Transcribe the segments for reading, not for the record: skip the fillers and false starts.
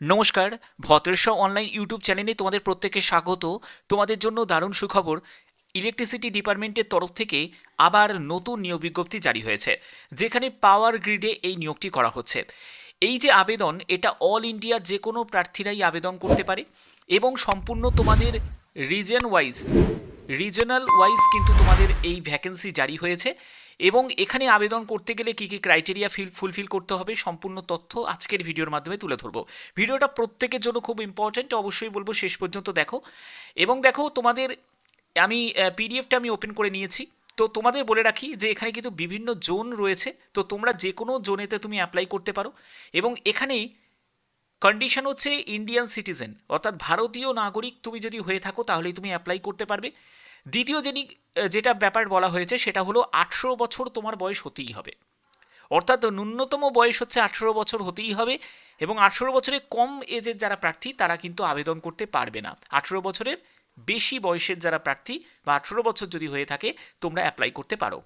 নমস্কার। Bhadreswar online YouTube চ্যানেলে তোমাদের প্রত্যেককে স্বাগত। তোমাদের জন্য দারুণ সুখবর, ইলেকট্রিসিটি ডিপার্টমেন্টের তরফ থেকে আবার নতুন নিয়োগ বিজ্ঞপ্তি জারি হয়েছে, যেখানে পাওয়ার গ্রিডে এই নিয়োগটি করা হচ্ছে। এই যে আবেদন, এটা অল ইন্ডিয়া যে কোনো প্রার্থীরাই আবেদন করতে পারে এবং সম্পূর্ণ তোমাদের রিজনাল ওয়াইজ কিন্তু তোমাদের এই ভ্যাকেন্সি জারি হয়েছে। এবং এখানে আবেদন করতে গেলে কী কী ক্রাইটেরিয়া ফুলফিল করতে হবে সম্পূর্ণ তথ্য আজকের ভিডিওর মাধ্যমে তুলে ধরবো। ভিডিওটা প্রত্যেকের জন্য খুব ইম্পর্ট্যান্ট, অবশ্যই বলবো শেষ পর্যন্ত দেখো। এবং দেখো তোমাদের আমি পিডিএফটা আমি ওপেন করে নিয়েছি। তো তোমাদের বলে রাখি যে এখানে কিন্তু বিভিন্ন জোন রয়েছে, তো তোমরা যে কোনো জোনেতে তুমি অ্যাপ্লাই করতে পারো। এবং এখানে কন্ডিশন হচ্ছে ইন্ডিয়ান সিটিজেন, অর্থাৎ ভারতীয় নাগরিক তুমি যদি হয়ে থাকো তাহলেই তুমি অ্যাপ্লাই করতে পারবে। দ্বিতীয় যেটা ব্যাপার বলা হয়েছে সেটা হলো 18 বছর তোমার বয়স হতেই হবে, অর্থাৎ ন্যূনতম বয়স হচ্ছে 18 বছর হতেই হবে। এবং 18 বছরের কম এজের যারা প্রার্থী তারা কিন্তু আবেদন করতে পারবে না। 18 বছরের বেশি বয়সের যারা প্রার্থী বা 18 বছর যদি হয়ে থাকে তোমরা অ্যাপ্লাই করতে পারো।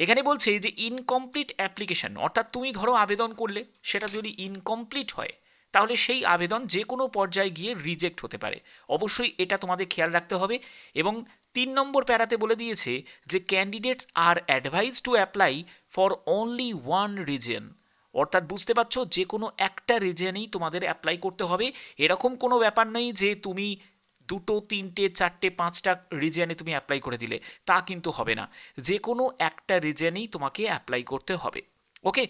এখানে বলছে যে ইনকমপ্লিট অ্যাপ্লিকেশন, অর্থাৎ তুমি ধরো আবেদন করলে, সেটা যদি ইনকমপ্লিট হয় তাহলে সেই আবেদন যে কোনো পর্যায়ে গিয়ে রিজেক্ট হতে পারে। অবশ্যই এটা তোমাদের খেয়াল রাখতে হবে। এবং 3 নম্বর প্যারাতে বলে দিয়েছে যে candidates are advise to apply for only one reason, অর্থাৎ বুঝতে পারছো যে কোনো একটা রিজনেই তোমাদের অ্যাপ্লাই করতে হবে। এরকম কোনো ব্যাপার নেই যে তুমি দুটো, তিনটে, চারটে, পাঁচটা রিজনে তুমি অ্যাপ্লাই করে দিলে, তা কিন্তু হবে না। যে কোনো একটা রিজনেই তোমাকে অ্যাপ্লাই করতে হবে। ওকে।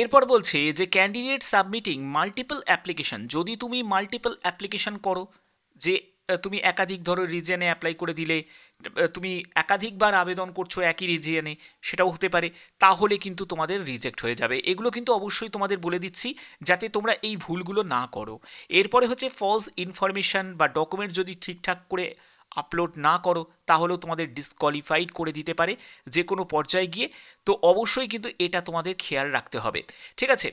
এরপর বলছে যে ক্যান্ডিডেট সাবমিটিং মাল্টিপল অ্যাপ্লিকেশন, যদি তুমি মাল্টিপল অ্যাপ্লিকেশন করো, যে তুমি একাধিক ধরো রিজিয়নে অ্যাপ্লাই করে দিলে, তুমি একাধিকবার আবেদন করছো একই রিজিয়নে, সেটাও হতে পারে, তাহলে কিন্তু তোমাদের রিজেক্ট হয়ে যাবে। এগুলো কিন্তু অবশ্যই তোমাদের বলে দিচ্ছি যাতে তোমরা এই ভুলগুলো না করো। এরপরে হচ্ছে ফলস ইনফরমেশন বা ডকুমেন্ট যদি ঠিকঠাক করে আপলোড না করো তাহলেও তোমাদের ডিসকোয়ালিফাইড করে দিতে পারে যে কোনো পর্যায়ে গিয়ে। তো অবশ্যই কিন্তু এটা তোমাদের খেয়াল রাখতে হবে, ঠিক আছে।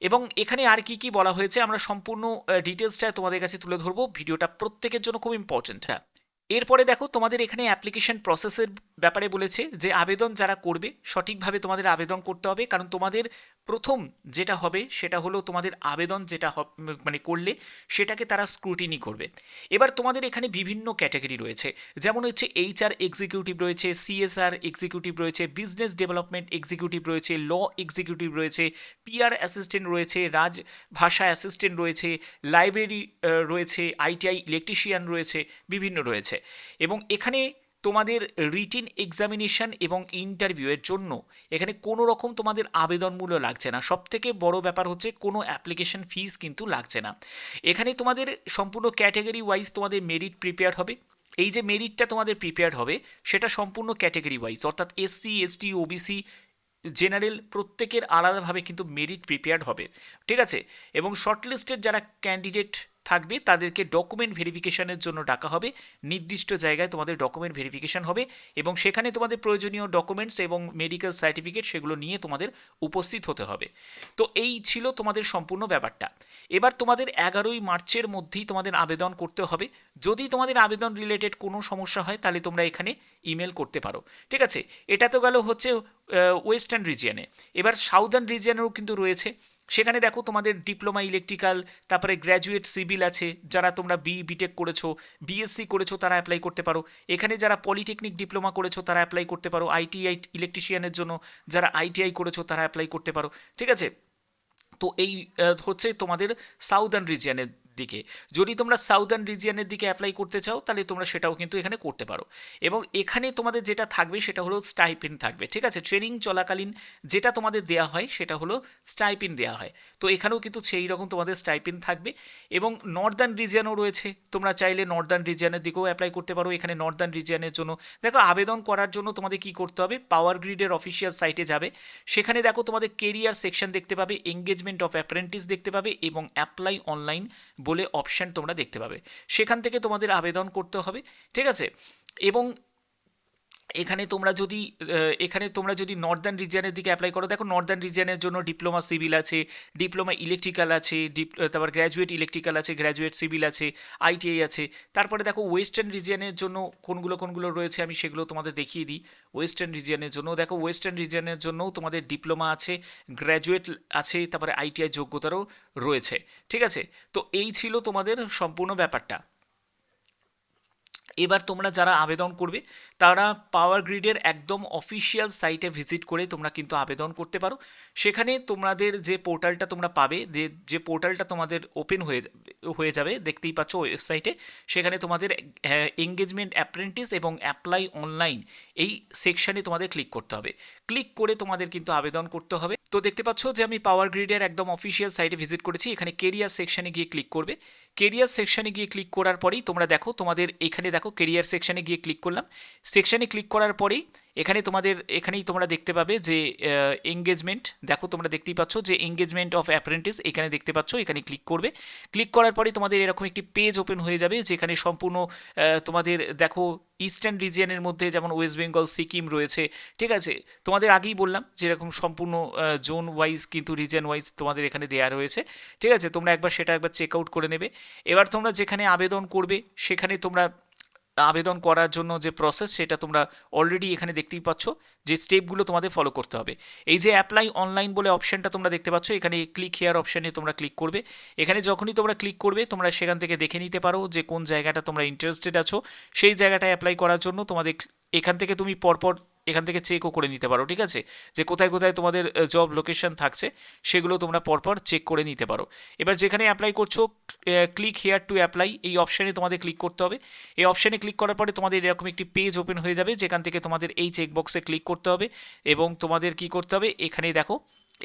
এবং এখানে আর কি কি বলা হয়েছে আমরা সম্পূর্ণ ডিটেলসটা তোমাদের কাছে তুলে ধরবো। ভিডিওটা প্রত্যেকের জন্য খুব ইম্পর্টেন্ট। হ্যাঁ, এরপরে দেখো তোমাদের এখানে অ্যাপ্লিকেশন প্রসেসের ব্যাপারে বলেছে যে আবেদন যারা করবে সঠিকভাবে তোমাদের আবেদন করতে হবে, কারণ তোমাদের প্রথম যেটা হবে সেটা হলো তোমাদের আবেদন যেটা মানে করলে সেটাকে তারা স্ক্রুটিনি করবে। এবার তোমাদের এখানে বিভিন্ন ক্যাটাগরি রয়েছে, যেমন হচ্ছে এইচআর এক্সিকিউটিভ রয়েছে, সিএসআর এক্সিকিউটিভ রয়েছে, বিজনেস ডেভেলপমেন্ট এক্সিকিউটিভ রয়েছে, ল এক্সিকিউটিভ রয়েছে, পিআর অ্যাসিস্ট্যান্ট রয়েছে, রাজভাষা অ্যাসিস্ট্যান্ট রয়েছে, লাইব্রেরি রয়েছে, আইটিআই ইলেকট্রিশিয়ান রয়েছে, বিভিন্ন রয়েছে। এবং এখানে তোমাদের রিটিন এক্সামিনেশন এবং ইন্টারভিউয়ের জন্য এখানে কোনো রকম তোমাদের আবেদন মূল্য লাগছে না। সবথেকে বড় ব্যাপার হচ্ছে কোনো অ্যাপ্লিকেশন ফিস কিন্তু লাগছে না। এখানে তোমাদের সম্পূর্ণ ক্যাটাগরি ওয়াইজ তোমাদের মেরিট প্রিপেয়ার হবে। এই যে মেরিটটা তোমাদের প্রিপেয়ার হবে সেটা সম্পূর্ণ ক্যাটাগরি ওয়াইজ, অর্থাৎ এসসি, এসটি, ওবিসি, জেনারেল প্রত্যেকের আলাদাভাবে কিন্তু মেরিট প্রিপেয়ার্ড হবে, ঠিক আছে। এবং শর্টলিস্টেড যারা ক্যান্ডিডেট থাকবে তাদেরকে ডকুমেন্ট ভেরিফিকেশনের জন্য ডাকা হবে। নির্দিষ্ট জায়গায় তোমাদের ডকুমেন্ট ভেরিফিকেশন হবে এবং সেখানে তোমাদের প্রয়োজনীয় ডকুমেন্টস এবং মেডিকেল সার্টিফিকেট সেগুলো নিয়ে তোমাদের উপস্থিত হতে হবে। তো এই ছিল তোমাদের সম্পূর্ণ ব্যাপারটা। এবার তোমাদের 11ই মার্চের মধ্যেই তোমাদের আবেদন করতে হবে। যদি তোমাদের আবেদন রিলেটেড কোনো সমস্যা হয় তাহলে তোমরা এখানে ইমেল করতে পারো, ঠিক আছে। এটা তো গেল হচ্ছে ওয়েস্টার্ন রিজিয়নে। এবার সাউদার্ন রিজিয়নেও কিন্তু রয়েছে। সেখানে দেখো তোমাদের ডিপ্লোমা ইলেকট্রিক্যাল, তারপরে গ্র্যাজুয়েট সিভিল আছে, যারা তোমরা বিটেক করেছো, বিএসসি করেছো তারা অ্যাপ্লাই করতে পারো। এখানে যারা পলিটেকনিক ডিপ্লোমা করেছো তারা অ্যাপ্লাই করতে পারো। আইটিআই ইলেকট্রিশিয়ানের জন্য যারা আইটিআই করেছো তারা অ্যাপ্লাই করতে পারো, ঠিক আছে। তো এই হচ্ছে তোমাদের সাউদার্ন রিজিয়নের দিকে। যদি তোমরা সাউদার্ন রিজিয়নের দিকে অ্যাপ্লাই করতে চাও তাহলে তোমরা সেটাও কিন্তু এখানে করতে পারো। এবং এখানে তোমাদের যেটা থাকবে সেটা হলো স্টাইপেন্ড থাকবে, ঠিক আছে। ট্রেনিং চলাকালীন যেটা তোমাদের দেওয়া হয় সেটা হলো স্টাইপেন্ড দেওয়া হয়। তো এখানেও কিন্তু সেই রকম তোমাদের স্টাইপেন্ড থাকবে। এবং নর্দার্ন রিজিয়নও রয়েছে, তোমরা চাইলে নর্দার্ন রিজিয়নের দিকেও অ্যাপ্লাই করতে পারো। এখানে নর্দার্ন রিজিয়নের জন্য দেখো আবেদন করার জন্য তোমাদের কি করতে হবে, পাওয়ার গ্রিডের অফিসিয়াল সাইটে যাবে। সেখানে দেখো তোমাদের কেরিয়ার সেকশন দেখতে পাবে, এঙ্গেজমেন্ট অফ অ্যাপ্রেন্টিস দেখতে পাবে এবং অ্যাপ্লাই অনলাইন বলে অপশান তোমরা দেখতে পাবে। সেখান থেকে তোমাদের আবেদন করতে হবে, ঠিক আছে। এবং এখানে তোমরা যদি নর্দার্ন রিজিয়নের দিকে অ্যাপ্লাই করো, দেখো নর্দার্ন রিজিয়নের জন্য ডিপ্লোমা সিভিল আছে, ডিপ্লোমা ইলেকট্রিক্যাল আছে, তারপর গ্র্যাজুয়েট ইলেকট্রিক্যাল আছে, গ্র্যাজুয়েট সিভিল আছে, আইটিআই আছে। তারপরে দেখো ওয়েস্টার্ন রিজিয়নের জন্য কোনগুলো রয়েছে আমি সেগুলো তোমাদের দেখিয়ে দিই। ওয়েস্টার্ন রিজিয়নের জন্য দেখো, ওয়েস্টার্ন রিজিয়নের জন্যও তোমাদের ডিপ্লোমা আছে, গ্র্যাজুয়েট আছে, তারপরে আইটিআই যোগ্যতারও রয়েছে। ঠিক আছে, তো এই ছিল তোমাদের সম্পূর্ণ ব্যাপারটা। এবার তোমরা যারা আবেদন করবে তারা পাওয়ার গ্রিডের একদম অফিসিয়াল সাইটে ভিজিট করে তোমরা কিন্তু আবেদন করতে পারো। সেখানে তোমাদের যে পোর্টালটা তোমরা পাবে, যে পোর্টালটা তোমাদের ওপেন হয়ে যাবে দেখতেই পাচ্ছ ওয়েবসাইটে, সেখানে তোমাদের এঙ্গেজমেন্ট অ্যাপ্রেন্টিস এবং অ্যাপ্লাই অনলাইন এই সেকশানে তোমাদের ক্লিক করতে হবে। ক্লিক করে তোমাদের কিন্তু আবেদন করতে হবে। তো দেখতে পাচ্ছ যে আমি পাওয়ার গ্রিডের একদম অফিসিয়াল সাইটে ভিজিট করেছি। এখানে কেরিয়ার সেকশানে গিয়ে ক্লিক করবে। কেরিয়ার সেকশানে গিয়ে ক্লিক করার পরেই তোমরা দেখো তোমাদের এখানে দেখো কেরিয়ার সেকশানে গিয়ে ক্লিক করলাম। সেকশানে ক্লিক করার পরেই এখানেই তোমরা দেখতে পাবে যে এঙ্গেজমেন্ট, দেখো তোমরা দেখতেই পাচ্ছ যে এঙ্গেজমেন্ট অফ অ্যাপ্রেন্টিস এখানে দেখতে পাচ্ছ। এখানে ক্লিক করবে। ক্লিক করার পরে তোমাদের এরকম একটি পেজ ওপেন হয়ে যাবে, যেখানে সম্পূর্ণ তোমাদের দেখো ইস্টার্ন রিজিয়নের মধ্যে যেমন ওয়েস্ট বেঙ্গল, সিকিম রয়েছে। ঠিক আছে, তোমাদের আগেই বললাম যেরকম সম্পূর্ণ জোন ওয়াইজ কিন্তু রিজিয়ন ওয়াইজ তোমাদের এখানে দেওয়া রয়েছে। ঠিক আছে, তোমরা সেটা একবার চেক আউট করে নেবে। এবার তোমরা যেখানে আবেদন করবে সেখানে তোমরা আবেদন করার জন্য যে প্রসেস সেটা তোমরা অলরেডি এখানে দেখতেই পাচ্ছ, যে স্টেপগুলো তোমাদের ফলো করতে হবে। এই যে অ্যাপ্লাই অনলাইন বলে অপশানটা তোমরা দেখতে পাচ্ছ, এখানে ক্লিক হেয়ার অপশানে তোমরা ক্লিক করবে। এখানে যখনই তোমরা ক্লিক করবে তোমরা সেখান থেকে দেখে নিতে পারো যে কোন জায়গাটা তোমরা ইন্টারেস্টেড আছো। সেই জায়গাটায় অ্যাপ্লাই করার জন্য তোমাদের এখান থেকে তুমি পরপর এখান থেকে চেকও করে নিতে পারো। ঠিক আছে, যে কোথায় কোথায় তোমাদের জব লোকেশন থাকছে সেগুলো তোমরা পরপর চেক করে নিতে পারো। এবার যেখানে অ্যাপ্লাই করছো ক্লিক হেয়ার টু অ্যাপ্লাই এই অপশানে তোমাদের ক্লিক করতে হবে। এই অপশানে ক্লিক করার পরে তোমাদের এরকম একটি পেজ ওপেন হয়ে যাবে, যেখান থেকে তোমাদের এই চেকবক্সে ক্লিক করতে হবে এবং তোমাদের কি করতে হবে, এখানে দেখো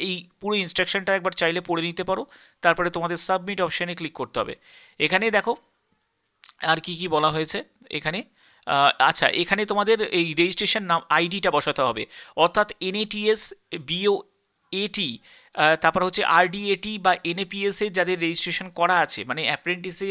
এই পুরো ইনস্ট্রাকশনটা একবার চাইলে পড়ে নিতে পারো। তারপরে তোমাদের সাবমিট অপশানে ক্লিক করতে হবে। এখানে দেখো আর কি বলা হয়েছে এখানে। আচ্ছা, এখানে তোমাদের এই রেজিস্ট্রেশন নাম আইডিটা বসাতে হবে, অর্থাৎ NATS BOAT, তারপর হচ্ছে RDAT বা NAPS এ যাদের রেজিস্ট্রেশন করা আছে, মানে অ্যাপ্রেন্টিসে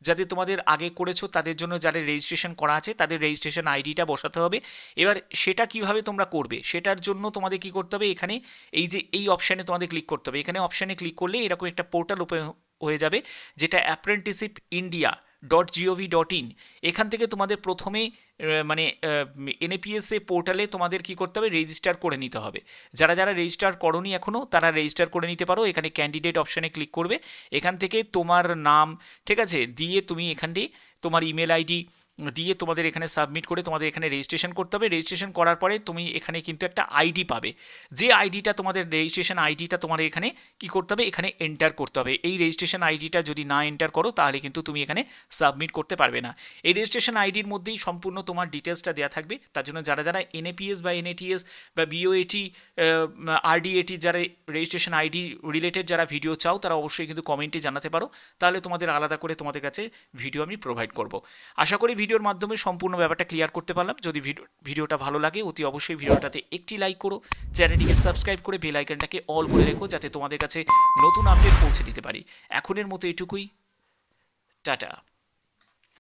যাদের তোমাদের আগে করেছো তাদের জন্য যাদের রেজিস্ট্রেশন করা আছে তাদের রেজিস্ট্রেশন আইডিটা বসাতে হবে। এবার সেটা কিভাবে তোমরা করবে সেটার জন্য তোমাদের কি করতে হবে, এখানে এই যে এই অপশানে তোমাদের ক্লিক করতে হবে। এখানে অপশানে ক্লিক করলে এরকম একটা পোর্টাল ওপেন হয়ে যাবে, যেটা apprenticeshipindia.gov.in। এখান থেকে তোমাদের প্রথমে মানে NAPS পোর্টালে তোমাদের কি করতে হবে, রেজিস্টার করে নিতে হবে। যারা রেজিস্টার করোনি এখনও তারা রেজিস্টার করে নিতে পারো। এখানে ক্যান্ডিডেট অপশানে ক্লিক করবে। এখান থেকে তোমার নাম, ঠিক আছে, দিয়ে তুমি এখান দিয়ে তোমার ইমেল আইডি দিয়ে তোমাদের এখানে সাবমিট করে তোমাদের এখানে রেজিস্ট্রেশন করতে হবে। রেজিস্ট্রেশন করার পরে তুমি এখানে কিন্তু একটা আইডি পাবে, যে আইডিটা তোমাদের রেজিস্ট্রেশন আইডিটা তোমার এখানে কি করতে হবে, এখানে এন্টার করতে হবে। এই রেজিস্ট্রেশন আইডিটা যদি না এন্টার করো তাহলে কিন্তু তুমি এখানে সাবমিট করতে পারবে না। এই রেজিস্ট্রেশন আইডির মধ্যেই সম্পূর্ণ তোমার ডিটেলসটা দেওয়া থাকবে। তার জন্য যারা NAPS বা NATS বা BOAT RDAT যারা রেজিস্ট্রেশন আইডি রিলেটেড যারা ভিডিও চাও তারা অবশ্যই কিন্তু কমেন্টে জানাতে পারো, তাহলে তোমাদের আলাদা করে তোমাদের কাছে ভিডিও আমি প্রোভাইড করব। আশা করি ভিডিওর মাধ্যমে সম্পূর্ণ ব্যাপারটা ক্লিয়ার করতে পারলাম। যদি ভিডিওটা ভালো লাগে অতি অবশ্যই ভিডিওটাতে একটি লাইক করো, চ্যানেলটিকে সাবস্ক্রাইব করে বেল আইকনটাকে অল করে রেখো, যাতে তোমাদের কাছে নতুন আপডেট পৌঁছে দিতে পারি। এখনের মতো এটুকুই, টাটা।